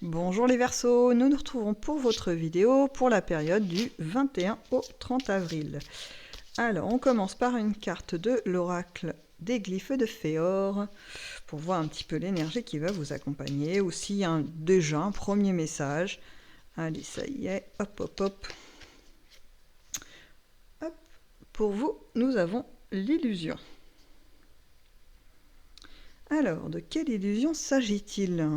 Bonjour les Verseaux, nous nous retrouvons pour votre vidéo pour la période du 21 au 30 avril. Alors, on commence par une carte de l'oracle des glyphes de Féor pour voir un petit peu l'énergie qui va vous accompagner. Aussi, déjà un premier message. Allez, ça y est, hop, hop, hop. Hop. Pour vous, nous avons l'illusion. Alors, de quelle illusion s'agit-il ?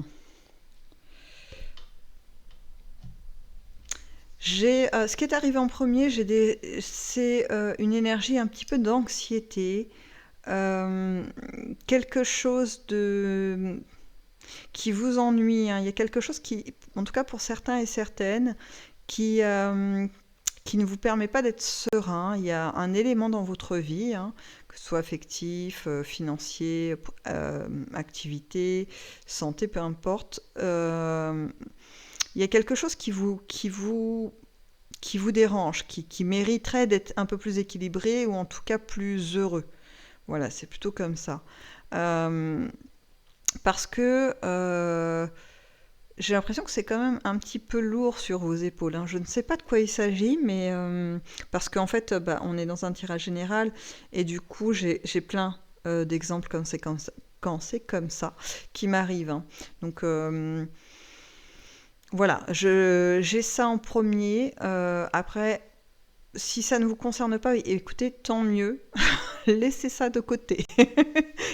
Ce qui est arrivé en premier, c'est une énergie un petit peu d'anxiété, quelque chose qui vous ennuie, hein. Il y a quelque chose qui, en tout cas pour certains et certaines, qui ne vous permet pas d'être serein. Il y a un élément dans votre vie, hein, que ce soit affectif, financier, activité, santé, peu importe. Il y a quelque chose qui vous dérange, qui mériterait d'être un peu plus équilibré ou en tout cas plus heureux. Voilà, c'est plutôt comme ça. Parce que j'ai l'impression que c'est quand même un petit peu lourd sur vos épaules, hein. Je ne sais pas de quoi il s'agit, mais parce qu'en fait, on est dans un tirage général et du coup, j'ai plein d'exemples quand c'est comme ça qui m'arrivent, hein. Donc voilà, j'ai ça en premier. Après, si ça ne vous concerne pas, écoutez, tant mieux. Laissez ça de côté.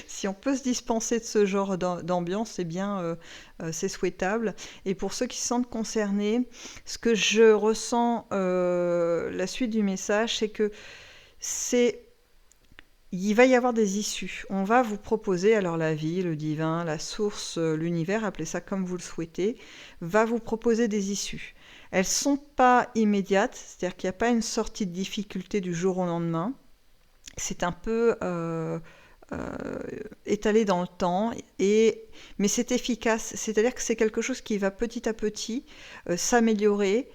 Si on peut se dispenser de ce genre d'ambiance, eh bien, c'est souhaitable. Et pour ceux qui se sentent concernés, ce que je ressens, la suite du message, c'est que il va y avoir des issues. On va vous proposer, alors la vie, le divin, la source, l'univers, appelez ça comme vous le souhaitez, va vous proposer des issues. Elles ne sont pas immédiates, c'est-à-dire qu'il n'y a pas une sortie de difficulté du jour au lendemain. C'est un peu étalé dans le temps, mais c'est efficace. C'est-à-dire que c'est quelque chose qui va petit à petit s'améliorer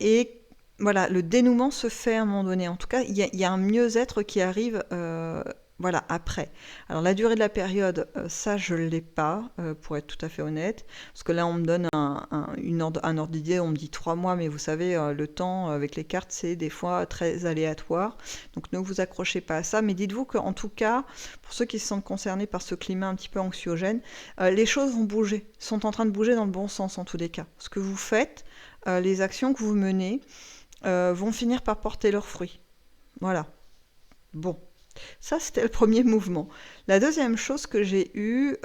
et voilà, le dénouement se fait à un moment donné. En tout cas, il y a un mieux-être qui arrive voilà, après. Alors la durée de la période, ça je ne l'ai pas, pour être tout à fait honnête, parce que là on me donne un ordre d'idée, on me dit 3 mois, mais vous savez, le temps avec les cartes, c'est des fois très aléatoire, donc ne vous accrochez pas à ça, mais dites-vous qu'en tout cas, pour ceux qui se sentent concernés par ce climat un petit peu anxiogène, les choses vont bouger, sont en train de bouger dans le bon sens en tous les cas. Ce que vous faites, les actions que vous menez, vont finir par porter leurs fruits. Voilà. Bon. Ça, c'était le premier mouvement. La deuxième chose que j'ai eue,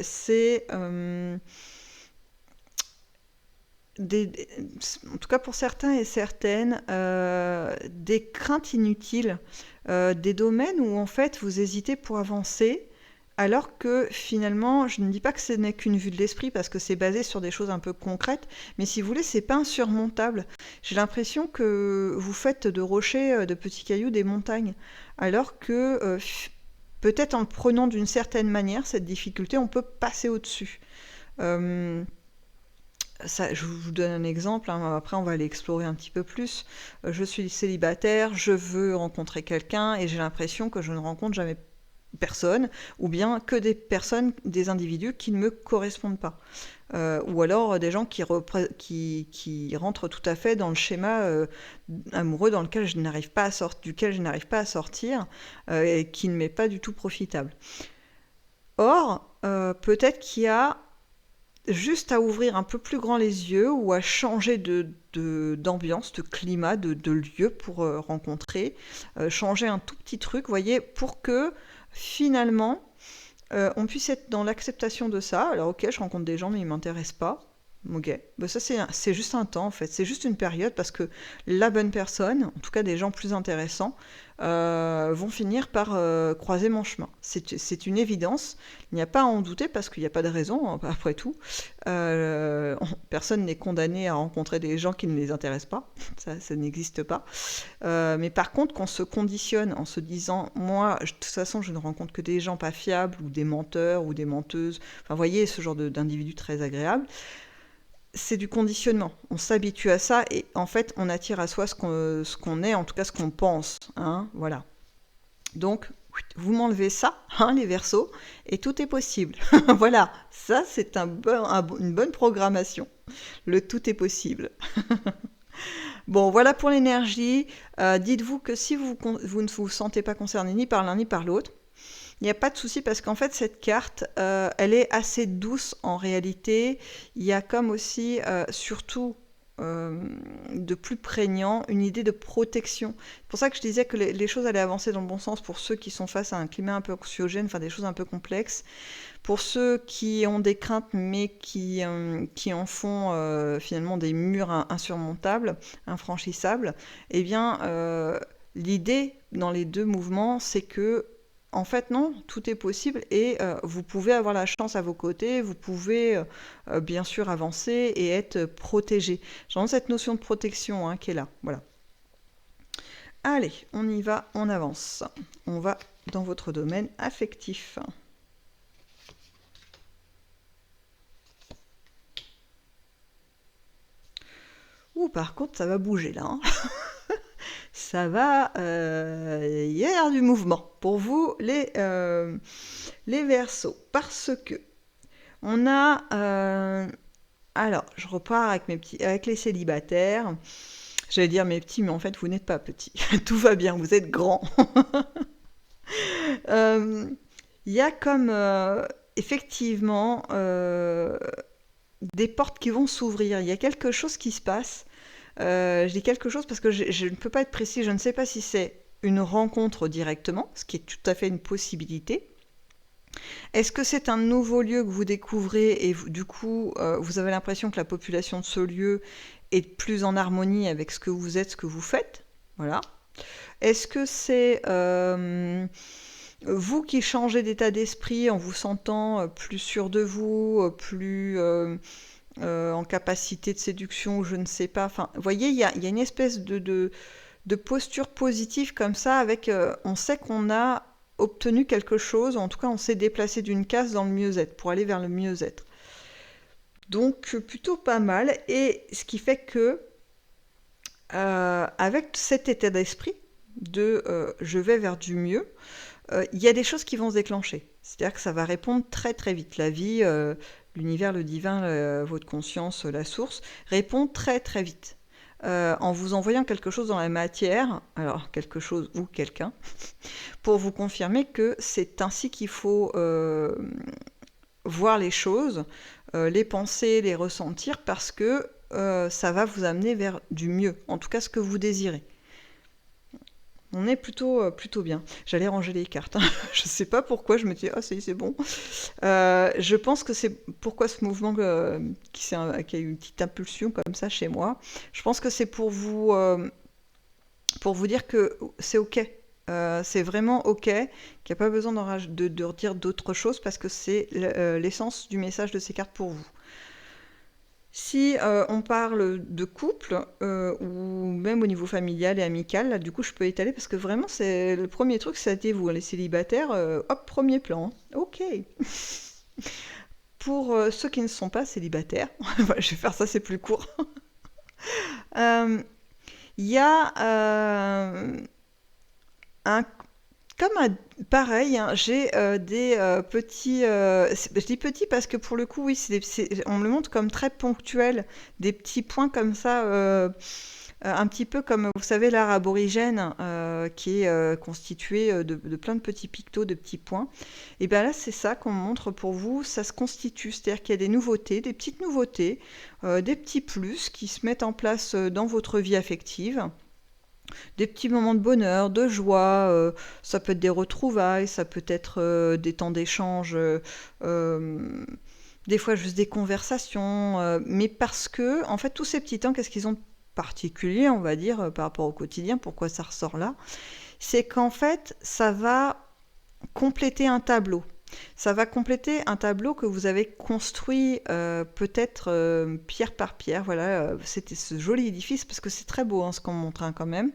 c'est en tout cas pour certains et certaines, des craintes inutiles, des domaines où en fait vous hésitez pour avancer, alors que finalement, je ne dis pas que ce n'est qu'une vue de l'esprit parce que c'est basé sur des choses un peu concrètes, mais si vous voulez, c'est pas insurmontable. J'ai l'impression que vous faites de rochers, de petits cailloux, des montagnes, alors que peut-être en le prenant d'une certaine manière, cette difficulté, on peut passer au-dessus. Ça, je vous donne un exemple, hein, après on va aller explorer un petit peu plus. Je suis célibataire, je veux rencontrer quelqu'un et j'ai l'impression que je ne rencontre jamais personne, ou bien que des individus qui ne me correspondent pas. Ou alors des gens qui rentrent tout à fait dans le schéma amoureux duquel je n'arrive pas à sortir, et qui ne m'est pas du tout profitable. Or, peut-être qu'il y a juste à ouvrir un peu plus grand les yeux ou à changer d'ambiance, de climat, de lieu pour rencontrer, changer un tout petit truc, vous voyez, pour que finalement on puisse être dans l'acceptation de ça. Alors ok, je rencontre des gens mais ils ne m'intéressent pas. Ok, ça c'est juste un temps en fait, c'est juste une période parce que la bonne personne, en tout cas des gens plus intéressants, vont finir par croiser mon chemin. C'est une évidence, il n'y a pas à en douter parce qu'il n'y a pas de raison, après tout. Personne n'est condamné à rencontrer des gens qui ne les intéressent pas, ça n'existe pas. Mais par contre, qu'on se conditionne en se disant, moi, de toute façon, je ne rencontre que des gens pas fiables, ou des menteurs, ou des menteuses, enfin, vous voyez, ce genre d'individus très agréables, c'est du conditionnement. On s'habitue à ça et en fait, on attire à soi ce qu'on est, en tout cas ce qu'on pense, hein, voilà. Donc, vous m'enlevez ça, hein, les Verseaux, et tout est possible. Voilà, ça c'est une bonne programmation. Le tout est possible. Bon, voilà pour l'énergie. Dites-vous que si vous ne vous sentez pas concerné ni par l'un ni par l'autre, il n'y a pas de souci parce qu'en fait, cette carte, elle est assez douce en réalité. Il y a comme aussi, surtout, de plus prégnant, une idée de protection. C'est pour ça que je disais que les choses allaient avancer dans le bon sens pour ceux qui sont face à un climat un peu anxiogène, enfin des choses un peu complexes. Pour ceux qui ont des craintes mais qui en font finalement des murs insurmontables, infranchissables, eh bien, l'idée dans les deux mouvements, c'est que en fait, non, tout est possible et vous pouvez avoir la chance à vos côtés, vous pouvez bien sûr avancer et être protégé. J'ai cette notion de protection qui est là. Voilà. Allez, on y va, on avance. On va dans votre domaine affectif. Ouh, par contre, ça va bouger là. Hein. Ça va, il y a du mouvement pour vous les Verseaux, parce que on a, alors je repars avec les célibataires. J'allais dire mes petits, mais en fait vous n'êtes pas petits. Tout va bien, vous êtes grands. Il y a comme effectivement des portes qui vont s'ouvrir. Il y a quelque chose qui se passe. Je dis quelque chose parce que je ne peux pas être précis. Je ne sais pas si c'est une rencontre directement, ce qui est tout à fait une possibilité. Est-ce que c'est un nouveau lieu que vous découvrez et du coup, vous avez l'impression que la population de ce lieu est plus en harmonie avec ce que vous êtes, ce que vous faites? Voilà. Est-ce que c'est vous qui changez d'état d'esprit en vous sentant plus sûr de vous, plus en capacité de séduction, ou je ne sais pas. Enfin, vous voyez, il y a une espèce de posture positive comme ça, avec on sait qu'on a obtenu quelque chose, en tout cas on s'est déplacé d'une case dans le mieux-être, pour aller vers le mieux-être. Donc plutôt pas mal, et ce qui fait que avec cet état d'esprit de je vais vers du mieux, il y a des choses qui vont se déclencher. C'est-à-dire que ça va répondre très très vite. La vie, l'univers, le divin, votre conscience, la source, répond très très vite. En vous envoyant quelque chose dans la matière, alors quelque chose ou quelqu'un, pour vous confirmer que c'est ainsi qu'il faut voir les choses, les penser, les ressentir, parce que ça va vous amener vers du mieux, en tout cas ce que vous désirez. On est plutôt bien. J'allais ranger les cartes. Hein. Je ne sais pas pourquoi, je me dis, ah c'est bon. Je pense que c'est pourquoi ce mouvement qui a eu une petite impulsion comme ça chez moi. Je pense que c'est pour vous dire que c'est OK. C'est vraiment OK, qu'il n'y a pas besoin de redire d'autres choses, parce que c'est l'essence du message de ces cartes pour vous. Si on parle de couple, ou même au niveau familial et amical, là, du coup, je peux étaler parce que vraiment, c'est le premier truc, c'était vous, les célibataires, hop, premier plan. OK. Pour ceux qui ne sont pas célibataires, voilà, je vais faire ça, c'est plus court. Il y a pareil, hein, j'ai des petits. Je dis petits parce que pour le coup, oui, on me le montre comme très ponctuel, des petits points comme ça, un petit peu comme, vous savez, l'art aborigène, qui est constitué de plein de petits pictos, de petits points. Et bien là, c'est ça qu'on me montre pour vous, ça se constitue, c'est-à-dire qu'il y a des nouveautés, des petites nouveautés, des petits plus qui se mettent en place dans votre vie affective. Des petits moments de bonheur, de joie, ça peut être des retrouvailles, ça peut être des temps d'échange, des fois juste des conversations, mais parce que, en fait, tous ces petits temps, qu'est-ce qu'ils ont de particulier, on va dire, par rapport au quotidien, pourquoi ça ressort là? C'est qu'en fait, ça va compléter un tableau. Ça va compléter un tableau que vous avez construit peut-être pierre par pierre. Voilà, c'était ce joli édifice, parce que c'est très beau ce qu'on montre quand même.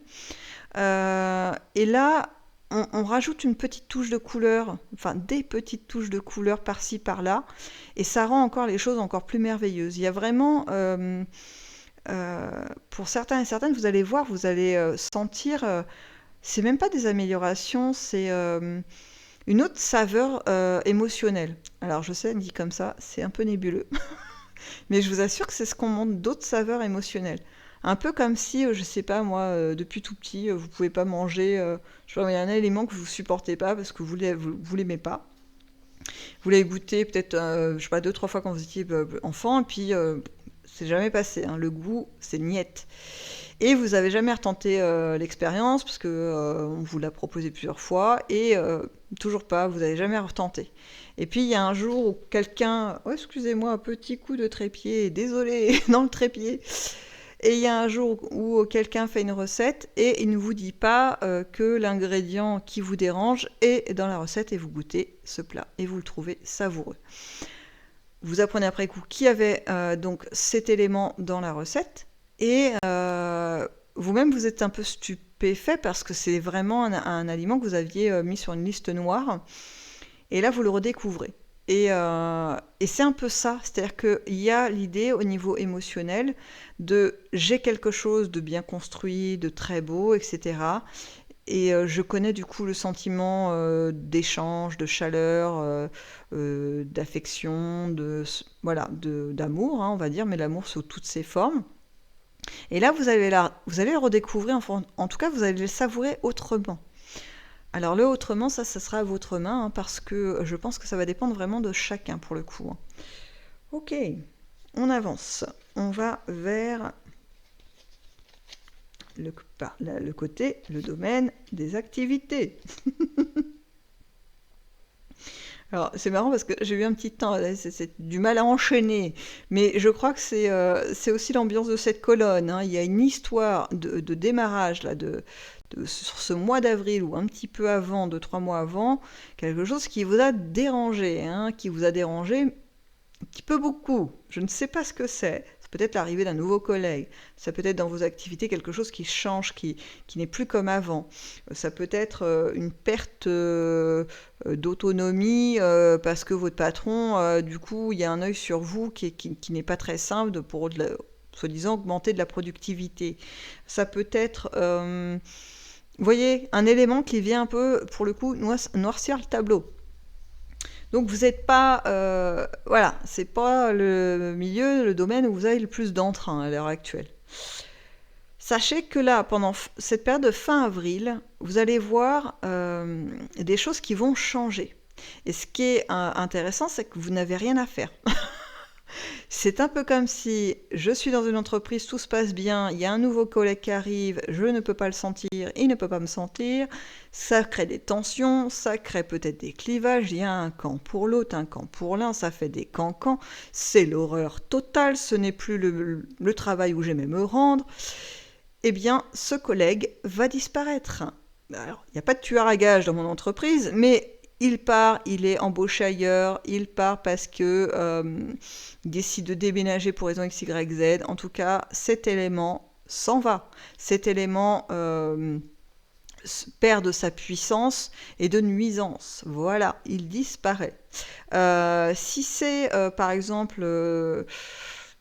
Et là, on rajoute une petite touche de couleur, enfin des petites touches de couleur par-ci, par-là, et ça rend encore les choses encore plus merveilleuses. Il y a vraiment, pour certains et certaines, vous allez voir, vous allez sentir C'est même pas des améliorations, c'est une autre saveur émotionnelle. Alors je sais, dit comme ça, c'est un peu nébuleux. Mais je vous assure que c'est ce qu'on montre d'autres saveurs émotionnelles. Un peu comme si, je sais pas moi, depuis tout petit, vous pouvez pas manger, je sais pas, il y a un élément que vous supportez pas parce que vous l'aimez pas. Vous l'avez goûté peut-être, je sais pas, 2, 3 fois quand vous étiez enfant, et puis c'est jamais passé, hein. Le goût, c'est niette. Et vous avez jamais retenté l'expérience parce que on vous l'a proposé plusieurs fois et toujours pas, vous avez jamais retenté. Et puis il y a un jour où quelqu'un, oh excusez-moi, un petit coup de trépied, désolé, dans le trépied. Et il y a un jour où quelqu'un fait une recette et il ne vous dit pas que l'ingrédient qui vous dérange est dans la recette et vous goûtez ce plat et vous le trouvez savoureux. Vous apprenez après coup qui avait donc cet élément dans la recette et vous-même vous êtes un peu stupéfait parce que c'est vraiment un aliment que vous aviez mis sur une liste noire et là vous le redécouvrez. Et c'est un peu ça, c'est-à-dire qu'il y a l'idée au niveau émotionnel de j'ai quelque chose de bien construit, de très beau, etc. Et je connais du coup le sentiment d'échange, de chaleur, d'affection, voilà, d'amour, hein, on va dire, mais l'amour sous toutes ses formes. Et là, vous allez le redécouvrir, enfin, en tout cas, vous allez le savourer autrement. Alors le autrement, ça sera à votre main, hein, parce que je pense que ça va dépendre vraiment de chacun pour le coup, hein. Ok, on avance. On va vers le côté, le domaine des activités. Alors, c'est marrant parce que j'ai eu un petit temps, c'est du mal à enchaîner, mais je crois que c'est aussi l'ambiance de cette colonne, hein. Il y a une histoire de démarrage là, sur ce mois d'avril ou un petit peu avant, 2, 3 mois avant, quelque chose qui vous a dérangé, hein, qui vous a dérangé un petit peu beaucoup. Je ne sais pas ce que c'est. C'est peut-être l'arrivée d'un nouveau collègue. Ça peut être dans vos activités quelque chose qui change, qui n'est plus comme avant. Ça peut être une perte d'autonomie parce que votre patron, du coup, il y a un œil sur vous qui n'est pas très simple pour, soi-disant, augmenter de la productivité. Ça peut être... vous voyez, un élément qui vient un peu, pour le coup, noircir le tableau. Donc vous n'êtes pas, voilà, c'est pas le milieu, le domaine où vous avez le plus d'entrain à l'heure actuelle. Sachez que là, pendant cette période de fin avril, vous allez voir des choses qui vont changer. Et ce qui est intéressant, c'est que vous n'avez rien à faire. C'est un peu comme si je suis dans une entreprise, tout se passe bien, il y a un nouveau collègue qui arrive, je ne peux pas le sentir, il ne peut pas me sentir, ça crée des tensions, ça crée peut-être des clivages, il y a un camp pour l'autre, un camp pour l'un, ça fait des cancans, c'est l'horreur totale, ce n'est plus le travail où j'aimais me rendre. Eh bien, ce collègue va disparaître. Alors, il n'y a pas de tueur à gages dans mon entreprise, mais il part, il est embauché ailleurs, il part parce que il décide de déménager pour raison X, Y, Z. En tout cas, cet élément s'en va. Cet élément perd de sa puissance et de nuisance. Voilà, il disparaît. Si c'est, par exemple...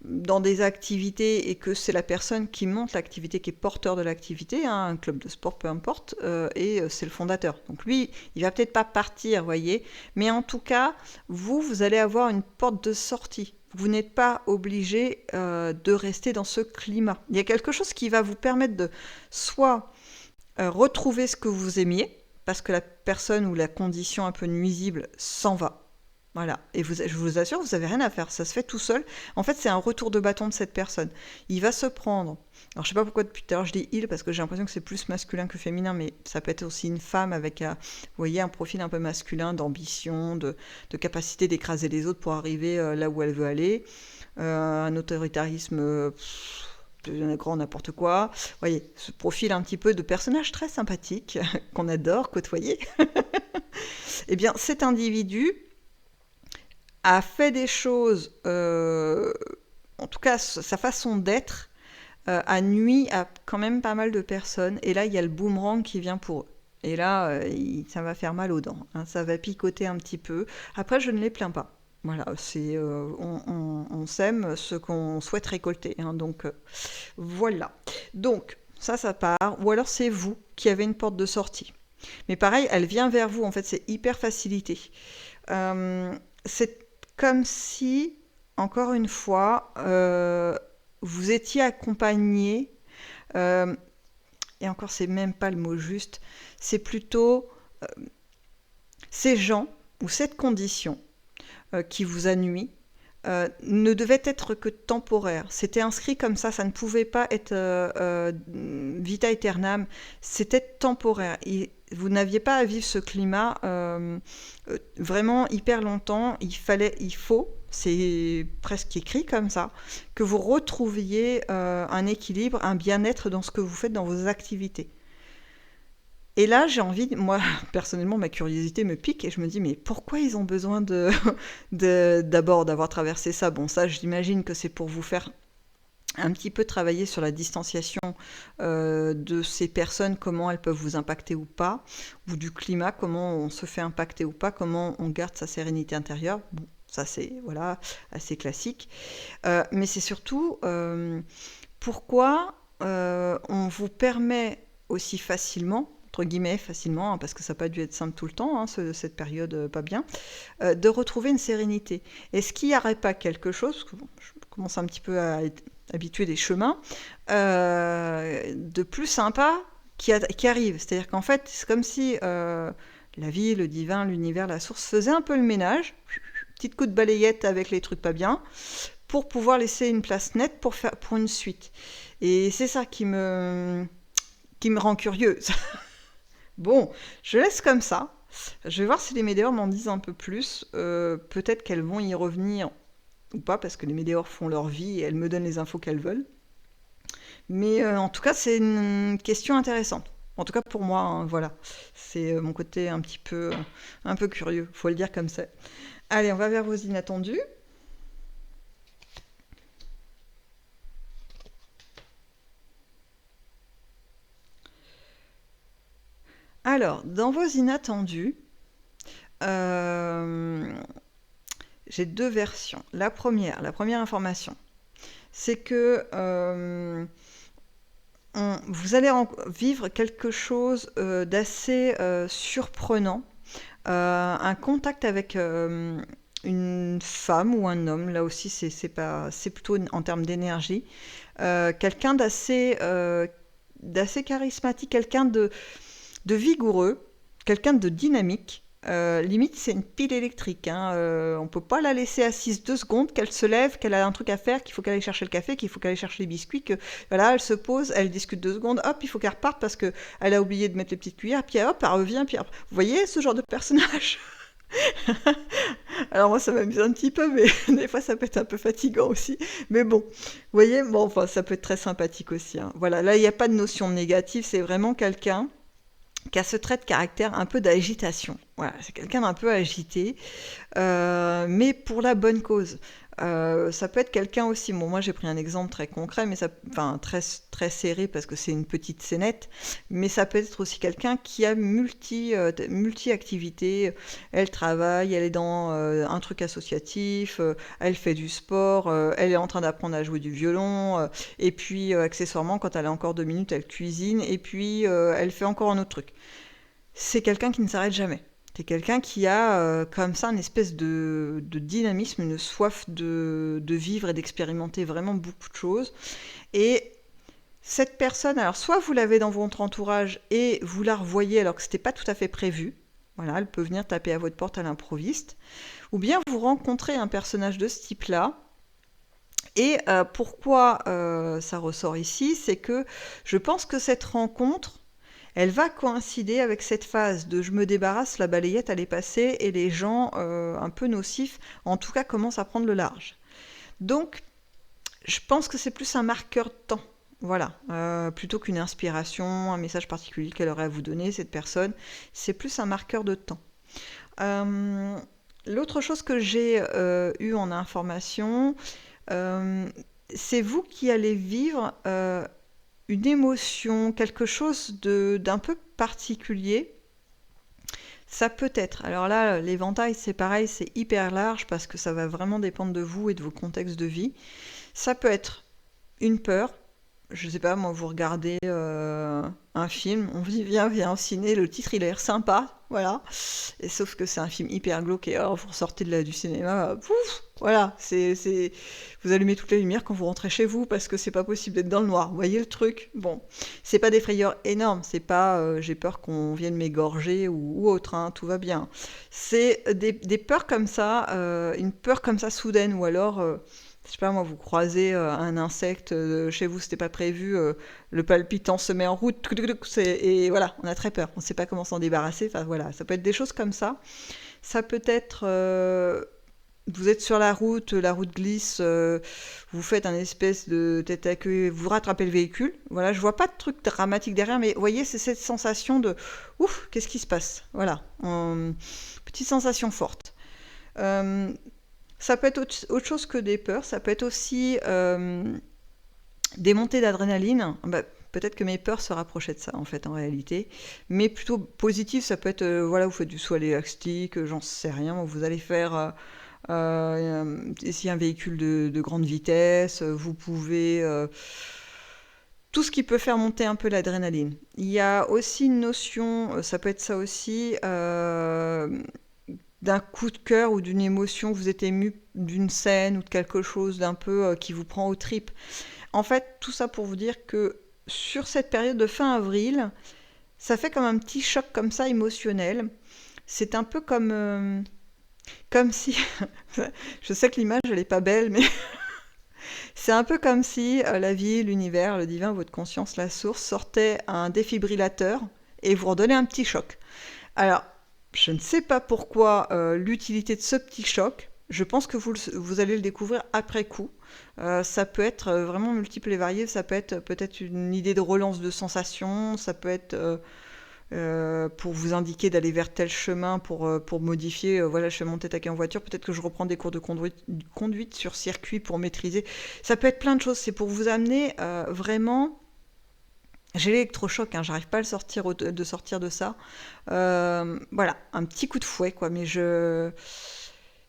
dans des activités et que c'est la personne qui monte l'activité, qui est porteur de l'activité, hein, un club de sport, peu importe, et c'est le fondateur. Donc lui, il va peut-être pas partir, voyez, mais en tout cas, vous allez avoir une porte de sortie. Vous n'êtes pas obligé de rester dans ce climat. Il y a quelque chose qui va vous permettre de soit retrouver ce que vous aimiez, parce que la personne ou la condition un peu nuisible s'en va. Voilà, et je vous assure, vous n'avez rien à faire, ça se fait tout seul. En fait, c'est un retour de bâton de cette personne. Il va se prendre, alors je sais pas pourquoi depuis tout à l'heure je dis il, parce que j'ai l'impression que c'est plus masculin que féminin, mais ça peut être aussi une femme avec, vous voyez, un profil un peu masculin, d'ambition, de capacité d'écraser les autres pour arriver là où elle veut aller, un autoritarisme... un grand n'importe quoi. Vous voyez, ce profil un petit peu de personnage très sympathique, qu'on adore côtoyer. Eh bien, cet individu a fait des choses, en tout cas sa façon d'être, a nui à quand même pas mal de personnes. Et là, il y a le boomerang qui vient pour eux. Et là, ça va faire mal aux dents, hein, ça va picoter un petit peu. Après, je ne les plains pas. Voilà, on sème ce qu'on souhaite récolter, hein, donc voilà. Donc, ça part, ou alors c'est vous qui avez une porte de sortie. Mais pareil, elle vient vers vous, en fait, c'est hyper facilité. C'est comme si, encore une fois, vous étiez accompagné, euh, et encore, c'est même pas le mot juste, c'est plutôt ces gens ou cette condition qui vous a nui ne devait être que temporaire. C'était inscrit comme ça ne pouvait pas être vita aeternam, c'était temporaire. Vous n'aviez pas à vivre ce climat vraiment hyper longtemps. Il faut, c'est presque écrit comme ça, que vous retrouviez un équilibre, un bien-être dans ce que vous faites dans vos activités. Et là, j'ai envie, moi, personnellement, ma curiosité me pique et je me dis, mais pourquoi ils ont besoin d'abord d'avoir traversé ça? Bon, ça, j'imagine que c'est pour vous faire un petit peu travailler sur la distanciation de ces personnes, comment elles peuvent vous impacter ou pas, ou du climat, comment on se fait impacter ou pas, comment on garde sa sérénité intérieure. Bon, ça, c'est voilà, assez classique. Mais c'est surtout pourquoi on vous permet aussi facilement, entre guillemets facilement, hein, parce que ça n'a pas dû être simple tout le temps, hein, cette période pas bien, de retrouver une sérénité. Est-ce qu'il n'y aurait pas quelque chose, parce que bon, je commence un petit peu à être habitué des chemins, de plus sympa qui arrive? C'est-à-dire qu'en fait, c'est comme si la vie, le divin, l'univers, la source faisaient un peu le ménage, petite coup de balayette avec les trucs pas bien, pour pouvoir laisser une place nette pour une suite. Et c'est ça qui me rend curieuse. Bon, je laisse comme ça. Je vais voir si les météores m'en disent un peu plus. Peut-être qu'elles vont y revenir ou pas, parce que les météores font leur vie et elles me donnent les infos qu'elles veulent. Mais en tout cas, c'est une question intéressante. En tout cas pour moi, hein, voilà. C'est mon côté un peu curieux, faut le dire comme ça. Allez, on va vers vos inattendus. Alors, dans vos inattendus, j'ai deux versions. La première information, c'est que vous allez vivre quelque chose d'assez surprenant, un contact avec une femme ou un homme. Là aussi, c'est plutôt en termes d'énergie. Quelqu'un d'assez charismatique, quelqu'un de vigoureux, quelqu'un de dynamique. Limite, c'est une pile électrique, hein. On peut pas la laisser assise 2 secondes, qu'elle se lève, qu'elle a un truc à faire, qu'il faut qu'elle aille chercher le café, qu'il faut qu'elle aille chercher les biscuits, que voilà, elle se pose, elle discute 2 secondes, hop, il faut qu'elle reparte parce que elle a oublié de mettre les petites cuillères, puis hop, elle revient, puis hop. Vous voyez ce genre de personnage? Alors moi, ça m'amuse un petit peu, mais des fois, ça peut être un peu fatigant aussi. Mais bon, vous voyez, bon, enfin, ça peut être très sympathique aussi, hein. Voilà, là, il n'y a pas de notion négative, c'est vraiment quelqu'un qui a ce trait de caractère un peu d'agitation. Voilà, c'est quelqu'un d'un peu agité, mais pour la bonne cause. Ça peut être quelqu'un aussi, bon, moi j'ai pris un exemple très concret, mais enfin très, très serré parce que c'est une petite scénette, mais ça peut être aussi quelqu'un qui a multi-activités. Elle travaille, elle est dans un truc associatif, elle fait du sport, elle est en train d'apprendre à jouer du violon, et puis accessoirement, quand elle a encore 2 minutes, elle cuisine, et puis elle fait encore un autre truc. C'est quelqu'un qui ne s'arrête jamais. C'est quelqu'un qui a comme ça une espèce de dynamisme, une soif de vivre et d'expérimenter vraiment beaucoup de choses. Et cette personne, alors soit vous l'avez dans votre entourage et vous la revoyez alors que ce n'était pas tout à fait prévu. Voilà, elle peut venir taper à votre porte à l'improviste. Ou bien vous rencontrez un personnage de ce type-là. Et pourquoi ça ressort ici, c'est que je pense que cette rencontre, elle va coïncider avec cette phase de je me débarrasse, la balayette elle est passée et les gens un peu nocifs, en tout cas, commencent à prendre le large. Donc, je pense que c'est plus un marqueur de temps. Voilà, plutôt qu'une inspiration, un message particulier qu'elle aurait à vous donner, cette personne, c'est plus un marqueur de temps. L'autre chose que j'ai eue en information, c'est vous qui allez vivre une émotion, quelque chose d'un peu particulier. Ça peut être, alors là, l'éventail, c'est pareil, c'est hyper large parce que ça va vraiment dépendre de vous et de vos contextes de vie. Ça peut être une peur, je sais pas, moi, vous regardez un film, on vous dit viens au ciné, le titre il a l'air sympa, voilà. Et sauf que c'est un film hyper glauque et alors vous ressortez du cinéma, pouf, voilà, vous allumez toutes les lumières quand vous rentrez chez vous parce que c'est pas possible d'être dans le noir. Vous voyez le truc? Bon, c'est pas des frayeurs énormes, c'est pas j'ai peur qu'on vienne m'égorger ou autre, hein, tout va bien. C'est des peurs comme ça, une peur comme ça soudaine ou alors je sais pas moi, vous croisez un insecte chez vous, c'était pas prévu, le palpitant se met en route, et voilà, on a très peur, on sait pas comment s'en débarrasser, enfin voilà, ça peut être des choses comme ça. Ça peut être, vous êtes sur la route glisse, vous faites un espèce de tête à queue, vous rattrapez le véhicule, voilà, je vois pas de truc dramatique derrière, mais vous voyez, c'est cette sensation de, ouf, qu'est-ce qui se passe? Voilà, petite sensation forte. Euh, Ça peut être autre chose que des peurs, ça peut être aussi des montées d'adrénaline. Bah, peut-être que mes peurs se rapprochaient de ça en fait en réalité, mais plutôt positif, ça peut être voilà, vous faites du saut à l'élastique, j'en sais rien, vous allez faire essayer un véhicule de grande vitesse, vous pouvez tout ce qui peut faire monter un peu l'adrénaline. Il y a aussi une notion, ça peut être ça aussi, d'un coup de cœur ou d'une émotion, vous êtes ému d'une scène ou de quelque chose d'un peu qui vous prend aux tripes. En fait, tout ça pour vous dire que sur cette période de fin avril, ça fait comme un petit choc comme ça émotionnel. C'est un peu comme si, je sais que l'image elle est pas belle, mais c'est un peu comme si la vie, l'univers, le divin, votre conscience, la source sortait un défibrillateur et vous redonnait un petit choc. Alors, je ne sais pas pourquoi l'utilité de ce petit choc. Je pense que vous allez le découvrir après coup. Ça peut être vraiment multiple et varié. Ça peut être peut-être une idée de relance de sensation. Ça peut être pour vous indiquer d'aller vers tel chemin pour modifier. Voilà, je fais mon tête en voiture. Peut-être que je reprends des cours de conduite sur circuit pour maîtriser. Ça peut être plein de choses. C'est pour vous amener vraiment. J'ai l'électrochoc, hein, j'arrive pas à de sortir de ça. Voilà, un petit coup de fouet, quoi. Mais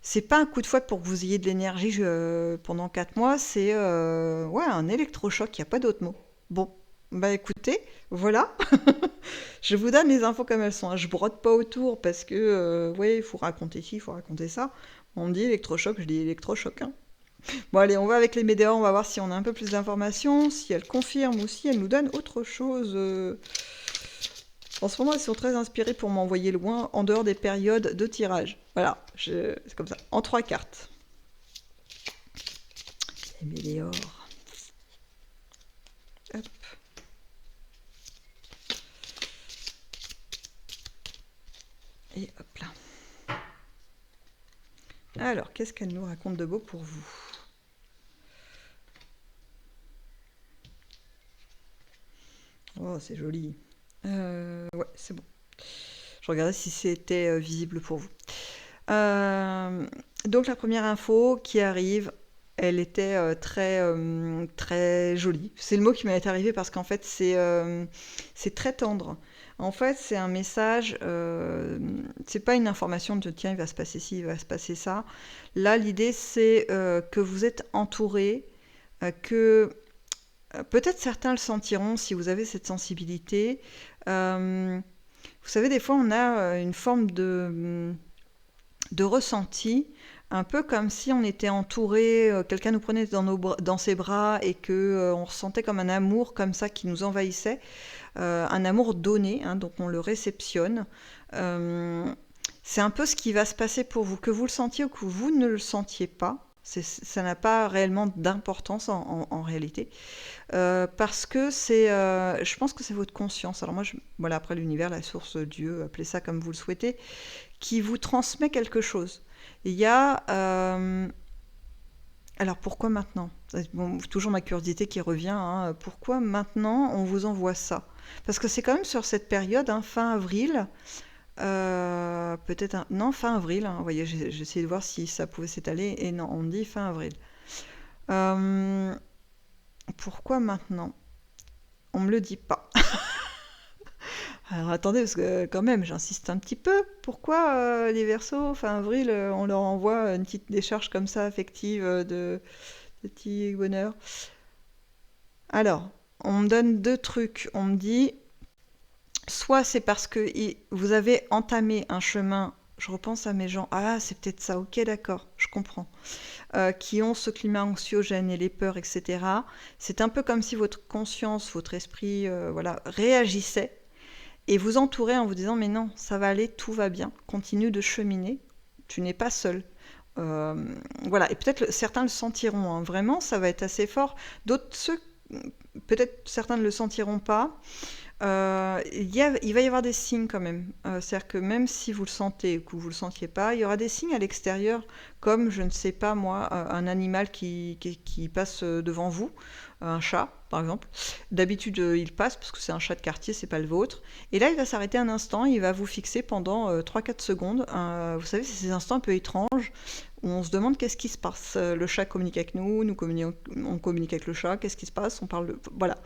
c'est pas un coup de fouet pour que vous ayez de l'énergie pendant 4 mois. C'est ouais, un électrochoc. Il n'y a pas d'autre mot. Bon, bah écoutez, voilà. Je vous donne les infos comme elles sont, hein. Je brode pas autour parce que ouais, il faut raconter ci, il faut raconter ça. On me dit électrochoc, je dis électrochoc, hein. Bon, allez, on va avec les météos, on va voir si on a un peu plus d'informations, si elles confirment ou si elles nous donnent autre chose. En ce moment, elles sont très inspirées pour m'envoyer loin, en dehors des périodes de tirage. Voilà, c'est comme ça. En 3 cartes. Les météores. Hop. Et hop là. Alors, qu'est-ce qu'elle nous raconte de beau pour vous? Oh, c'est joli. Ouais, c'est bon. Je regardais si c'était visible pour vous. Donc la première info qui arrive, elle était très jolie. C'est le mot qui m'est arrivé parce qu'en fait c'est très tendre. En fait c'est un message, c'est pas une information de tiens il va se passer ci, il va se passer ça. Là l'idée c'est que vous êtes entouré, que peut-être certains le sentiront si vous avez cette sensibilité. Vous savez, des fois, on a une forme de ressenti, un peu comme si on était entouré, quelqu'un nous prenait dans ses bras et que on ressentait comme un amour comme ça qui nous envahissait, un amour donné, hein, donc on le réceptionne. C'est un peu ce qui va se passer pour vous, que vous le sentiez ou que vous ne le sentiez pas. Ça n'a pas réellement d'importance en réalité. Parce que je pense que c'est votre conscience. Alors moi, voilà, après l'univers, la source, Dieu, appelez ça comme vous le souhaitez, qui vous transmet quelque chose. Il y a... alors pourquoi maintenant? Bon, toujours ma curiosité qui revient, hein. Pourquoi maintenant on vous envoie ça? Parce que c'est quand même sur cette période, hein, fin avril, peut-être... non, fin avril, hein, vous voyez, j'ai essayé de voir si ça pouvait s'étaler, et non, on dit fin avril. Pourquoi maintenant? On me le dit pas. Alors attendez, parce que quand même, j'insiste un petit peu. Pourquoi les Verseaux, fin avril, on leur envoie une petite décharge comme ça, affective, de petit bonheur? Alors, on me donne deux trucs. On me dit, soit c'est parce que vous avez entamé un chemin, je repense à mes gens, ah c'est peut-être ça, ok d'accord, je comprends, qui ont ce climat anxiogène et les peurs, etc. C'est un peu comme si votre conscience, votre esprit, voilà, réagissait et vous entourait en vous disant mais non, ça va aller, tout va bien, continue de cheminer, tu n'es pas seul. Voilà, et peut-être certains le sentiront, hein. Vraiment, ça va être assez fort. D'autres, peut-être certains ne le sentiront pas. Il va y avoir des signes quand même. C'est-à-dire que même si vous le sentez ou que vous le sentiez pas, il y aura des signes à l'extérieur, comme, je ne sais pas moi, un animal qui passe devant vous, un chat par exemple. D'habitude, il passe parce que c'est un chat de quartier, c'est pas le vôtre. Et là, il va s'arrêter un instant, il va vous fixer pendant 3-4 secondes. Vous savez, c'est ces instants un peu étranges où on se demande qu'est-ce qui se passe. Le chat communique avec nous, on communique avec le chat, qu'est-ce qui se passe, on parle de... Voilà,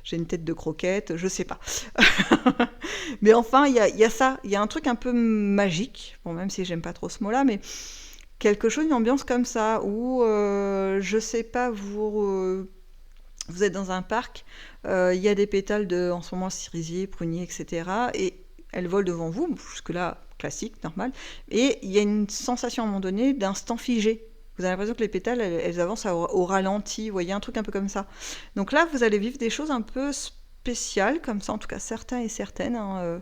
j'ai une tête de croquette, je sais pas. Mais enfin, il y a ça, il y a un truc un peu magique, bon, même si j'aime pas trop ce mot-là, mais quelque chose, une ambiance comme ça, où, je sais pas, vous êtes dans un parc, il y a des pétales de, en ce moment, cerisier, prunier, etc. Et elles volent devant vous, jusque-là, classique, normal. Et il y a une sensation à un moment donné d'instant figé. Vous avez l'impression que les pétales, elles avancent au ralenti, vous voyez, un truc un peu comme ça. Donc là, vous allez vivre des choses un peu spéciales, comme ça, en tout cas certains et certaines, hein,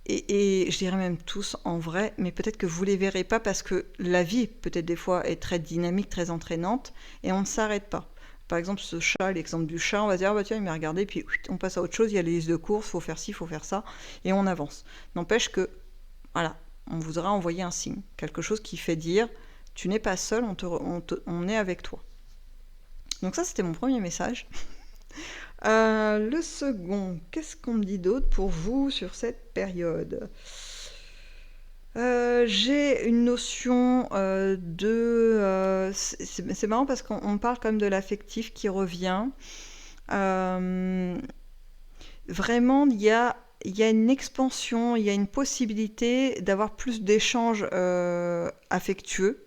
et je dirais même tous en vrai, mais peut-être que vous les verrez pas parce que la vie, peut-être des fois, est très dynamique, très entraînante, et on ne s'arrête pas. Par exemple, ce chat, l'exemple du chat, on va se dire, ah bah tiens, il m'a regardé, puis on passe à autre chose, il y a les listes de courses, faut faire ci, faut faire ça, et on avance. N'empêche que, voilà, on vous aura envoyé un signe, quelque chose qui fait dire, tu n'es pas seul, on est avec toi. Donc ça, c'était mon premier message. Le second, qu'est-ce qu'on me dit d'autre pour vous sur cette période? J'ai une notion c'est marrant parce qu'on parle quand même de l'affectif qui revient. Vraiment, il y a une expansion, il y a une possibilité d'avoir plus d'échanges affectueux,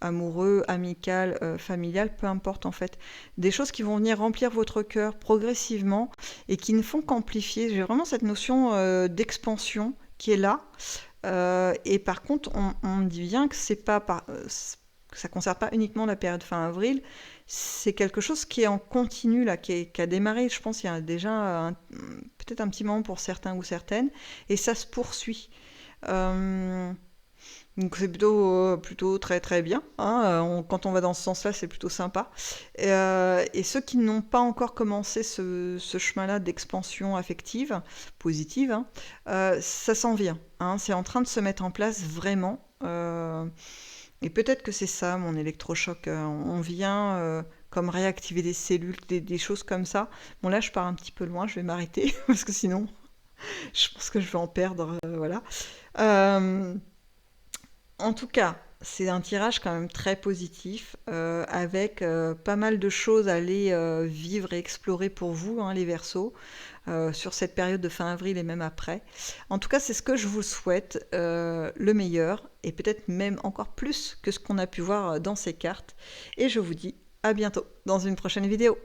amoureux, amical, familial, peu importe en fait. Des choses qui vont venir remplir votre cœur progressivement et qui ne font qu'amplifier. J'ai vraiment cette notion d'expansion qui est là. Et par contre, on me dit bien que ça ne concerne pas uniquement la période fin avril, c'est quelque chose qui est en continu, là, qui a démarré, je pense, il y a déjà peut-être un petit moment pour certains ou certaines, et ça se poursuit. Donc c'est plutôt très très bien, hein. Quand on va dans ce sens-là, c'est plutôt sympa. Et ceux qui n'ont pas encore commencé ce chemin-là d'expansion affective, positive, hein, ça s'en vient, hein. C'est en train de se mettre en place vraiment. Et peut-être que c'est ça, mon électrochoc. On vient comme réactiver des cellules, des choses comme ça. Bon là, je pars un petit peu loin, je vais m'arrêter, parce que sinon, je pense que je vais en perdre. Voilà. En tout cas, c'est un tirage quand même très positif, avec pas mal de choses à aller vivre et explorer pour vous, hein, les Verseaux, sur cette période de fin avril et même après. En tout cas, c'est ce que je vous souhaite, le meilleur, et peut-être même encore plus que ce qu'on a pu voir dans ces cartes. Et je vous dis à bientôt dans une prochaine vidéo.